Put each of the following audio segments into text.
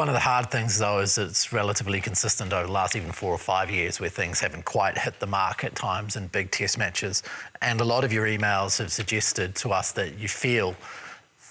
One of the hard things, though, is it's relatively consistent over the last even 4 or 5 years where things haven't quite hit the mark at times in big test matches. And a lot of your emails have suggested to us that you feel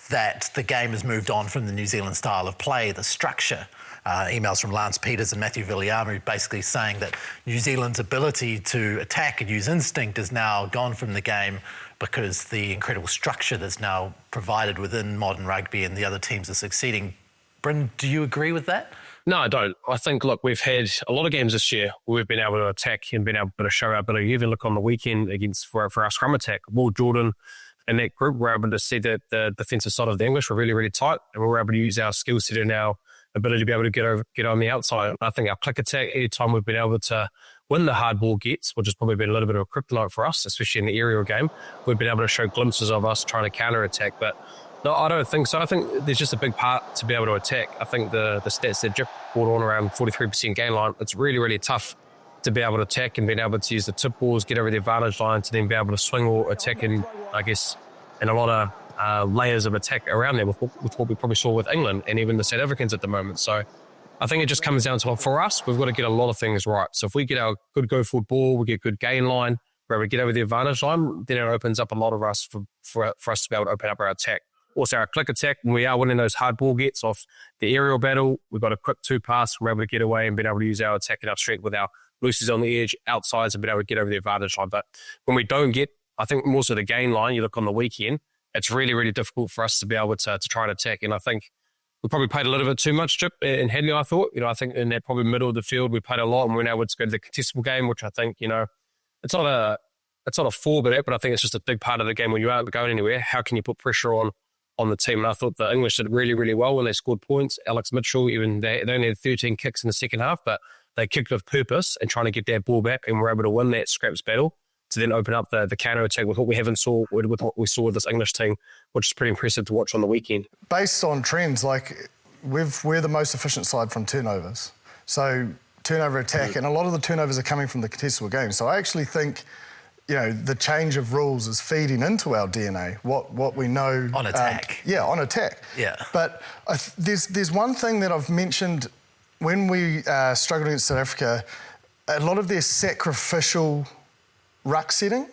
that the game has moved on from the New Zealand style of play, the structure. Emails from Lance Peters and Matthew Villiamu basically saying that New Zealand's ability to attack and use instinct is now gone from the game because the incredible structure that's now provided within modern rugby and the other teams are succeeding. Bryn, do you agree with that? No, I don't. I think, look, we've had a lot of games this year where we've been able to attack and been able to show our ability. You even look on the weekend for our scrum attack. Will Jordan and that group were able to see that the defensive side of the English were really, really tight, and we were able to use our skill set and our ability to be able to get on the outside. I think our click attack, any time we've been able to win the hard ball gets, which has probably been a little bit of a kryptonite for us, especially in the aerial game, we've been able to show glimpses of us trying to counter-attack. But no, I don't think so. I think there's just a big part to be able to attack. I think the stats that Jip brought on around 43% gain line, it's really, really tough to be able to attack and being able to use the tip balls, get over the advantage line to then be able to swing or attack in, I guess, in a lot of layers of attack around there with what we probably saw with England and even the South Africans at the moment. So I think it just comes down to, for us, we've got to get a lot of things right. So if we get our good go-forward ball, we get good gain line, we're able to get over the advantage line, then it opens up a lot of us for us to be able to open up our attack. Also, our click attack, when we are winning those hard ball gets off the aerial battle, we've got a quick 2-pass, we're able to get away and being able to use our attack and our strength with our looses on the edge, outsides, and being able to get over the advantage line. But when we don't get, I think more so the gain line, you look on the weekend, it's really, really difficult for us to be able to try and attack. And I think we probably played a little bit too much, Chip, in Hadley, I thought. I think in that probably middle of the field, we played a lot and we were able to go to the contestable game, which I think, it's not a for but I think it's just a big part of the game when you aren't going anywhere. How can you put pressure on the team? And I thought the English did really, really well when they scored points. Alex Mitchell, even they only had 13 kicks in the second half, but they kicked with purpose and trying to get their ball back and were able to win that scraps battle to then open up the counter-attack with what we saw with this English team, which is pretty impressive to watch on the weekend. Based on trends, we're the most efficient side from turnovers. So turnover attack, and a lot of the turnovers are coming from the contestable game. So I actually think, the change of rules is feeding into our DNA, what we know. On attack. On attack. Yeah. But there's one thing that I've mentioned when we struggled against South Africa, a lot of their sacrificial ruck setting.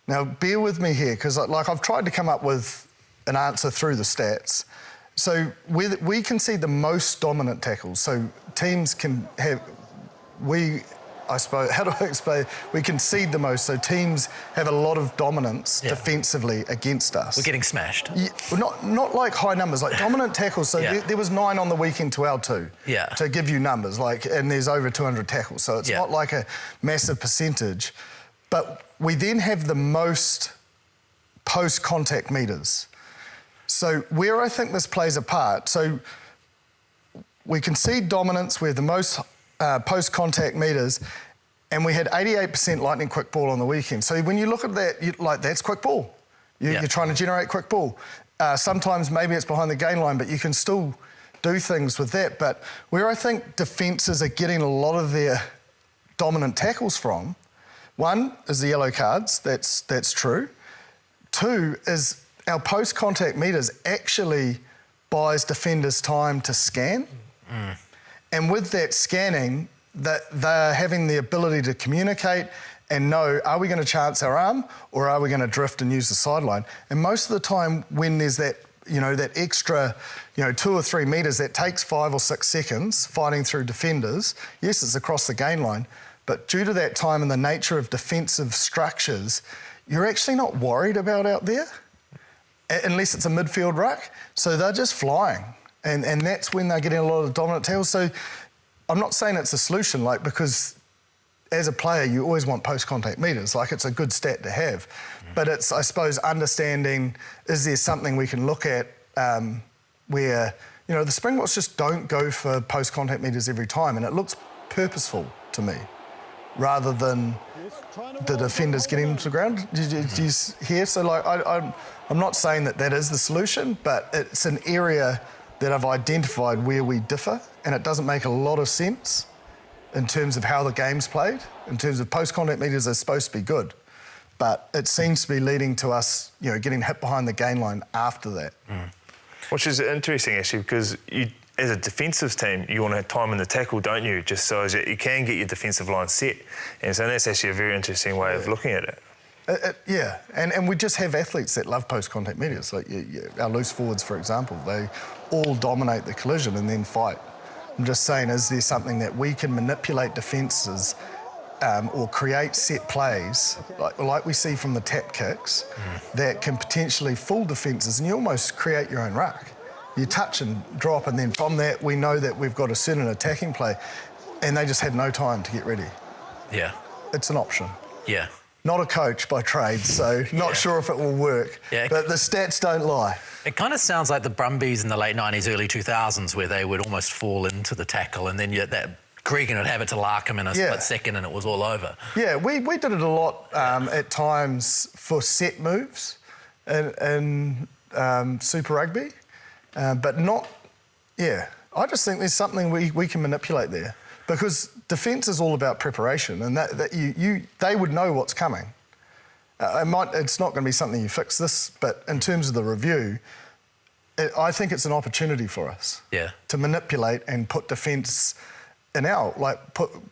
Now, bear with me here, because I've tried to come up with an answer through the stats. So we concede the most dominant tackles. So teams can have, how do I explain? We concede the most, so teams have a lot of dominance defensively against us. We're getting smashed. Yeah, well, not like high numbers, like dominant tackles. So there was 9 on the weekend to our 2. Yeah. To give you numbers, and there's over 200 tackles, so it's not like a massive percentage. But we then have the most post-contact meters. So where I think this plays a part, so we concede dominance, we have the most post-contact meters, and we had 88% lightning quick ball on the weekend. So when you look at that, that's quick ball. You're trying to generate quick ball. Sometimes maybe it's behind the gain line, but you can still do things with that. But where I think defences are getting a lot of their dominant tackles from, one is the yellow cards, that's true. 2 is our post-contact meters actually buys defenders time to scan. Mm. And with that scanning, they're having the ability to communicate and know, are we going to chance our arm or are we going to drift and use the sideline? And most of the time when there's that, that extra, 2 or 3 metres, that takes 5 or 6 seconds fighting through defenders, yes, it's across the gain line, but due to that time and the nature of defensive structures, you're actually not worried about out there, unless it's a midfield ruck. So they're just flying. And that's when they're getting a lot of dominant tackles. So I'm not saying it's a solution, because as a player, you always want post-contact meters. It's a good stat to have. But it's, I suppose, understanding, is there something we can look at where, the Springboks just don't go for post-contact meters every time, and it looks purposeful to me, rather than the defenders getting into the ground. Do you hear? So, I'm not saying that is the solution, but it's an area that I've identified where we differ, and it doesn't make a lot of sense in terms of how the game's played. In terms of post-contact meters, are supposed to be good, but it seems to be leading to us, getting hit behind the gain line after that. Which is interesting, actually, because as a defensive team, you want to have time in the tackle, don't you? Just so as you can get your defensive line set. And so that's actually a very interesting way of looking at it. Yeah, and we just have athletes that love post-contact medias. Like our loose forwards, for example, they all dominate the collision and then fight. I'm just saying, is there something that we can manipulate defences or create set plays, like we see from the tap kicks, that can potentially fool defences, and you almost create your own ruck. You touch and drop, and then from that we know that we've got a certain attacking play, and they just had no time to get ready. Yeah. It's an option. Yeah. Not a coach by trade, so not sure if it will work. Yeah. But the stats don't lie. It kind of sounds like the Brumbies in the late 90s, early 2000s, where they would almost fall into the tackle, and then that Gregan would have it to Larkham in a split second and it was all over. Yeah, we did it a lot at times for set moves in Super Rugby, but not... Yeah, I just think there's something we can manipulate there. Because defence is all about preparation, and they would know what's coming. It's not going to be something you fix this, but in terms of the review, I think it's an opportunity for us to manipulate and put defence in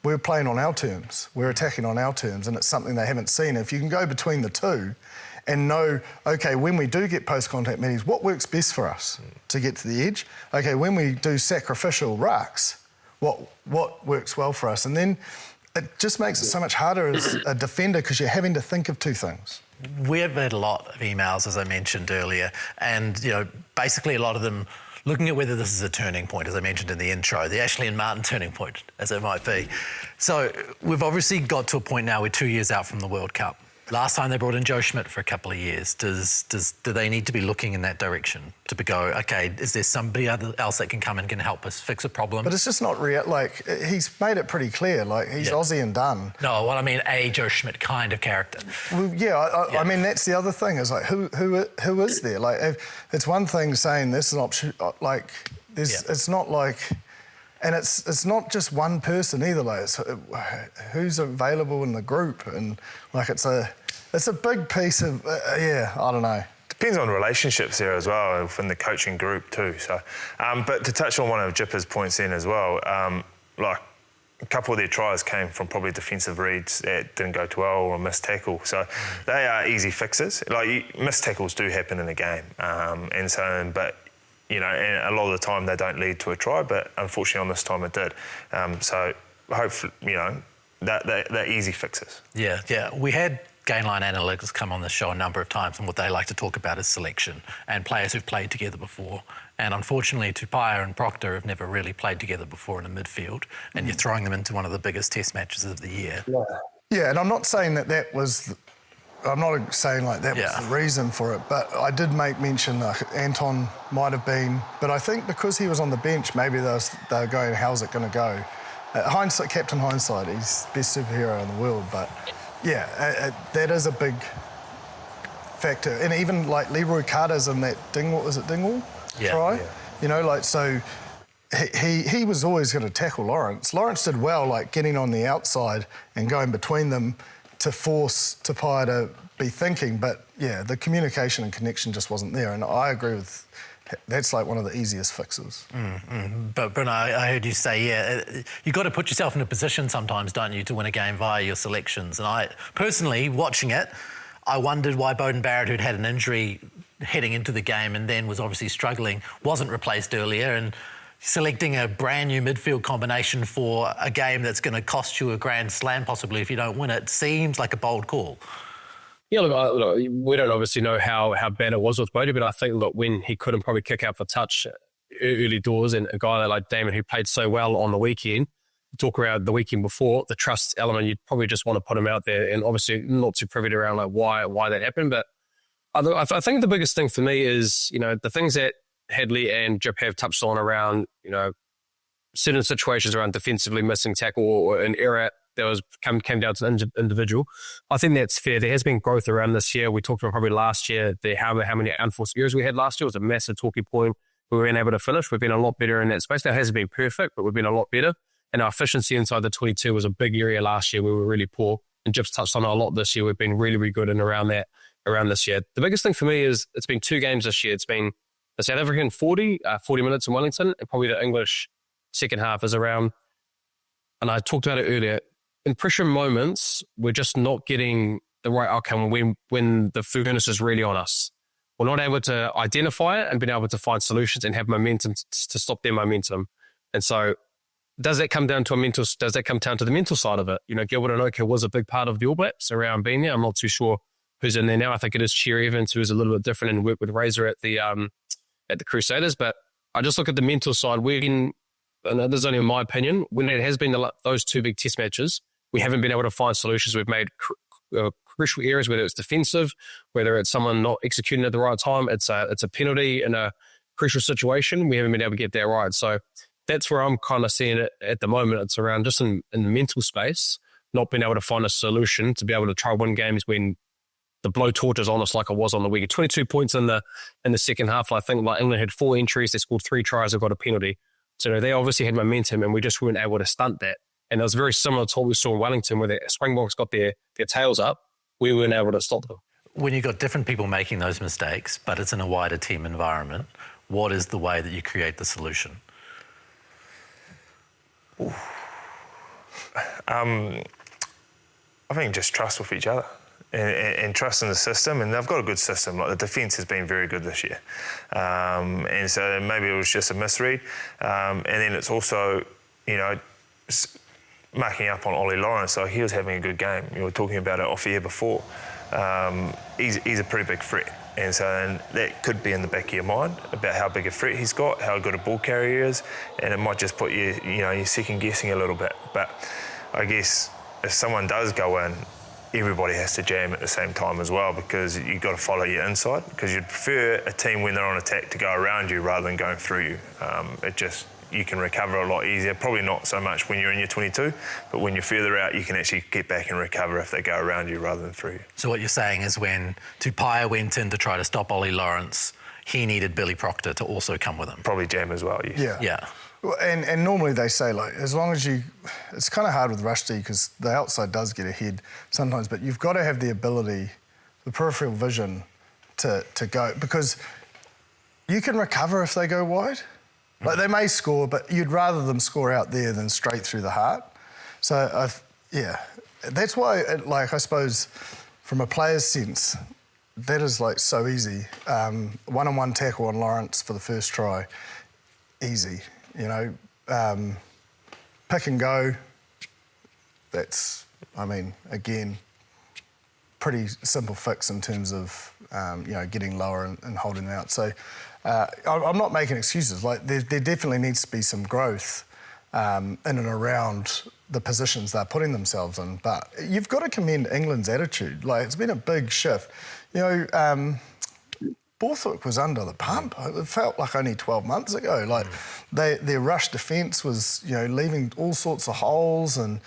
we're playing on our terms, we're attacking on our terms, and it's something they haven't seen. If you can go between the two and know, okay, when we do get post-contact meetings, what works best for us to get to the edge? Okay, when we do sacrificial rucks, what works well for us? And then it just makes it so much harder as a defender because you're having to think of two things. We have had a lot of emails, as I mentioned earlier, and basically a lot of them looking at whether this is a turning point, as I mentioned in the intro, the Ashley and Martin turning point, as it might be. So we've obviously got to a point now we're 2 years out from the World Cup. Last time they brought in Joe Schmidt for a couple of years. Do they need to be looking in that direction to go, okay, is there somebody else that can come and can help us fix a problem? But it's just not real. Like, he's made it pretty clear. Like, he's Aussie and done. No, well, I mean, a Joe Schmidt kind of character. Well, I mean, that's the other thing is, like, who is there? Like, it's one thing saying this is an option, like, it's not like... And it's not just one person either. Like, it's who's available in the group, and like it's a big piece of I don't know. Depends on relationships there as well within the coaching group too. So, but to touch on one of Jipper's points then as well, like a couple of their tries came from probably defensive reads that didn't go too well or a missed tackle. So they are easy fixes. Like missed tackles do happen in the game, and so but. And a lot of the time they don't lead to a try, but unfortunately on this time it did. So hopefully, they're easy fixes. Yeah. We had Gainline Analytics come on the show a number of times, and what they like to talk about is selection and players who've played together before. And unfortunately, Tupaia and Proctor have never really played together before in a midfield, and you're throwing them into one of the biggest test matches of the year. Yeah, and I'm not saying that was... I'm not saying like that was the reason for it, but I did make mention Anton might have been, but I think because he was on the bench, maybe they were going, how's it going to go? Captain Hindsight, he's the best superhero in the world, but that is a big factor. And even like Leroy Carter's in that Dingwall try? Yeah. So he was always going to tackle Lawrence. Lawrence did well, like getting on the outside and going between them to force Tupaia to be thinking, but the communication and connection just wasn't there, and I agree with that's like one of the easiest fixes. But Bruno, I heard you say, you've got to put yourself in a position sometimes, don't you, to win a game via your selections, and I personally, watching it, I wondered why Beauden Barrett, who'd had an injury heading into the game and then was obviously struggling, wasn't replaced earlier, and selecting a brand new midfield combination for a game that's going to cost you a Grand Slam possibly if you don't win it seems like a bold call. Yeah, look, we don't obviously know how bad it was with Bodie, but I think, look, when he couldn't probably kick out for touch early doors, and a guy like Damon who played so well on the weekend, talk around the weekend before, the trust element, you'd probably just want to put him out there, and obviously not too privy around like why that happened. But I think the biggest thing for me is, the things that Hadley and Jip have touched on around, certain situations around defensively missing tackle or an error that was came down to an individual. I think that's fair. There has been growth around this year. We talked about probably last year, how many unforced errors we had last year was a massive talking point. We weren't able to finish. We've been a lot better in that space. Now, it hasn't been perfect, but we've been a lot better. And our efficiency inside the 22 was a big area last year where we were really poor. And Jip's touched on it a lot this year. We've been really, really good in around this year. The biggest thing for me is it's been 2 games this year. It's been the South African 40 minutes in Wellington, and probably the English second half is around, and I talked about it earlier, in pressure moments, we're just not getting the right outcome when the furnace is really on us. We're not able to identify it and being able to find solutions and have momentum to stop their momentum. And so does that come down to the mental side of it? You know, Gilbert Enoka was a big part of the All Blacks around being there. I'm not too sure who's in there now. I think it is Cherry Evans, who's a little bit different and worked with Razor at the Crusaders. But I just look at the mental side. And this is only in my opinion, when it has been those two big test matches, we haven't been able to find solutions. We've made crucial areas, whether it's defensive, whether it's someone not executing at the right time, it's a penalty in a crucial situation. We haven't been able to get that right. So that's where I'm kind of seeing it at the moment. It's around just in the mental space, not being able to find a solution to be able to try win games when the blowtorch is on us like it was on the weekend. 22 points in the second half. I think like England had 4 entries. They scored 3 tries. They got a penalty. So they obviously had momentum and we just weren't able to stunt that. And it was very similar to what we saw in Wellington where the Springboks got their tails up. We weren't able to stop them. When you've got different people making those mistakes, but it's in a wider team environment, what is the way that you create the solution? I think just trust with each other and trust in the system. And they've got a good system. Like the defence has been very good this year. And so maybe it was just a misread. And then it's also, you know, marking up on Ollie Lawrence. So he was having a good game. You were talking about it off air before. He's a pretty big threat. And so that could be in the back of your mind about how big a threat he's got, how good a ball carrier he is, and it might just put you're second guessing a little bit. But I guess if someone does go in, everybody has to jam at the same time as well because you've got to follow your inside because you'd prefer a team when they're on attack to go around you rather than going through you. You can recover a lot easier. Probably not so much when you're in your 22, but when you're further out, you can actually get back and recover if they go around you rather than through you. So what you're saying is when Tupaia went in to try to stop Ollie Lawrence, he needed Billy Proctor to also come with him. Probably jam as well, yes. Yeah. Well, and normally they say, like, as long as it's kind of hard with Rushdie because the outside does get ahead sometimes, but you've got to have the ability, the peripheral vision to go because you can recover if they go wide. Like they may score, but you'd rather them score out there than straight through the heart. So, that's why, like, I suppose from a player's sense, that is like so easy. One-on-one tackle on Lawrence for the first try, easy. You know, pick and go. That's, I mean, again, pretty simple fix in terms of getting lower and holding out. So. I'm not making excuses. Like there definitely needs to be some growth in and around the positions they're putting themselves in. But you've got to commend England's attitude. Like it's been a big shift. You know, Borthwick was under the pump. It felt like only 12 months ago. Like their rush defence was, leaving all sorts of holes, and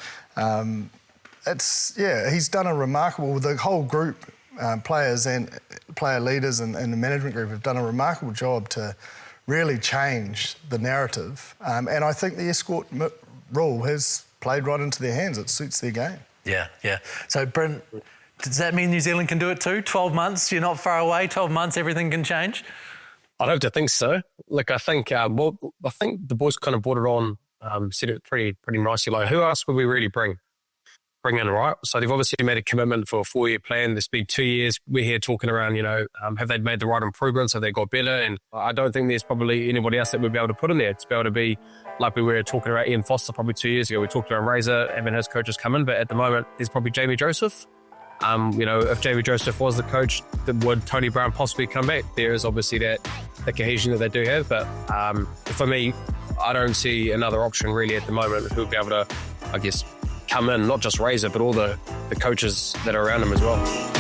he's done a remarkable. The whole group. Players and player leaders and the management group have done a remarkable job to really change the narrative. And I think the escort rule has played right into their hands. It suits their game. Yeah. So, Brent, does that mean New Zealand can do it too? 12 months, you're not far away, 12 months, everything can change? I'd hope to think so. Look, I think I think the boys kind of brought it on, said it pretty nicely. Like, who else would we really bring in, right? So they've obviously made a commitment for a 4-year plan. This been 2 years. We're here talking around, have they made the right improvements? Have they got better? And I don't think there's probably anybody else that we'd be able to put in there to be able to be like we were talking about Ian Foster probably 2 years ago. We talked about Razor, having his coaches come in, but at the moment there's probably Jamie Joseph. If Jamie Joseph was the coach, then would Tony Brown possibly come back? There is obviously the cohesion that they do have, but for me, I don't see another option really at the moment who would be able to, I guess, come in, not just Razor, but all the coaches that are around him as well.